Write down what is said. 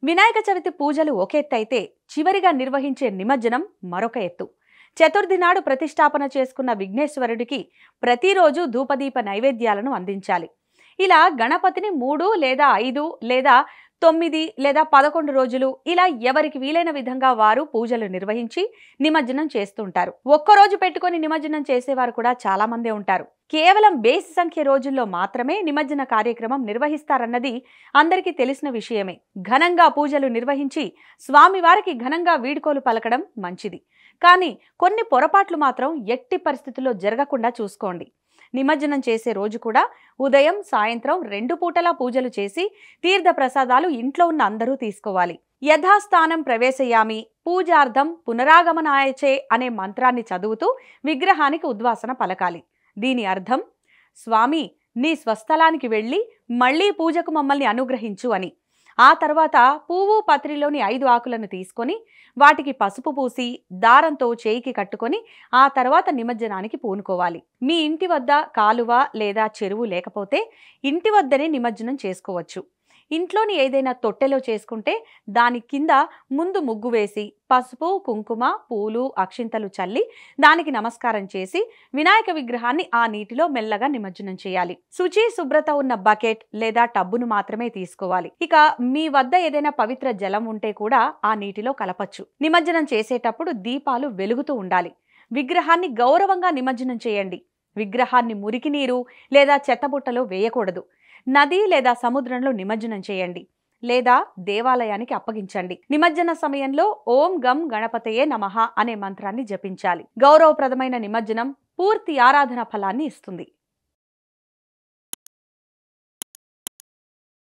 వినాయక చవితి పూజలు ఒక ఎత్తైతే చివరిగా నిర్వహించే నిమజ్జనం మరొక ఎత్తు. చతుర్థి నాడు ప్రతిష్టాపన చేసుకున్న విఘ్నేశ్వరుడికి ప్రతిరోజు ధూపదీప నైవేద్యాలను అందించాలి. ఇలా గణపతిని 3 లేదా 5 లేదా 9 లేదా 11 రోజులు ఇలా ఎవరికి వీలైన విధంగా వారు పూజలు నిర్వహించి నిమజ్జనం చేస్తుంటారు. ఒక్కరోజు పెట్టుకొని నిమజ్జనం చేసేవారు కూడా చాలా మందే ఉంటారు. కేవలం బేసి సంఖ్య రోజుల్లో మాత్రమే నిమజ్జన కార్యక్రమం నిర్వహిస్తారన్నది అందరికీ తెలిసిన విషయమే. ఘనంగా పూజలు నిర్వహించి స్వామివారికి ఘనంగా వీడ్కోలు పలకడం మంచిది. కానీ కొన్ని పొరపాట్లు మాత్రం ఎట్టి పరిస్థితుల్లో జరగకుండా చూసుకోండి. నిమజ్జనం చేసే రోజు కూడా ఉదయం సాయంత్రం 2 పూటలా పూజలు చేసి తీర్థ ప్రసాదాలు ఇంట్లో ఉన్న అందరూ తీసుకోవాలి. యథాస్థానం ప్రవేశయామి పూజార్థం పునరాగమనాయచే అనే మంత్రాన్ని చదువుతూ విగ్రహానికి ఉద్వాసన పలకాలి. దీని అర్థం, స్వామి నీ స్వస్థలానికి వెళ్ళి మళ్లీ పూజకు మమ్మల్ని అనుగ్రహించు అని. ఆ తర్వాత పువ్వు పత్రిలోని 5 ఆకులను తీసుకొని వాటికి పసుపు పూసి దారంతో చేయికి కట్టుకొని ఆ తర్వాత నిమజ్జనానికి పూనుకోవాలి. మీ ఇంటి వద్ద కాలువ లేదా చెరువు లేకపోతే ఇంటి వద్దనే నిమజ్జనం చేసుకోవచ్చు. ఇంట్లోని ఏదైనా తొట్టెలో చేసుకుంటే దాని కింద ముందు ముగ్గు వేసి పసుపు కుంకుమ పూలు అక్షింతలు చల్లి దానికి నమస్కారం చేసి వినాయక విగ్రహాన్ని ఆ నీటిలో మెల్లగా నిమజ్జనం చేయాలి. శుచి శుభ్రత ఉన్న బకెట్ లేదా టబ్బును మాత్రమే తీసుకోవాలి. ఇక మీ వద్ద ఏదైనా పవిత్ర జలం ఉంటే కూడా ఆ నీటిలో కలపచ్చు. నిమజ్జనం చేసేటప్పుడు దీపాలు వెలుగుతూ ఉండాలి. విగ్రహాన్ని గౌరవంగా నిమజ్జనం చేయండి. విగ్రహాన్ని మురికి నీరు లేదా చెత్తబుట్టలో వేయకూడదు. నది లేదా సముద్రంలో నిమజ్జనం చేయండి లేదా దేవాలయానికి అప్పగించండి. నిమజ్జన సమయంలో ఓం గం గణపతయే నమః అనే మంత్రాన్ని జపించాలి. గౌరవప్రదమైన నిమజ్జనం పూర్తి ఆరాధన ఫలాన్ని ఇస్తుంది.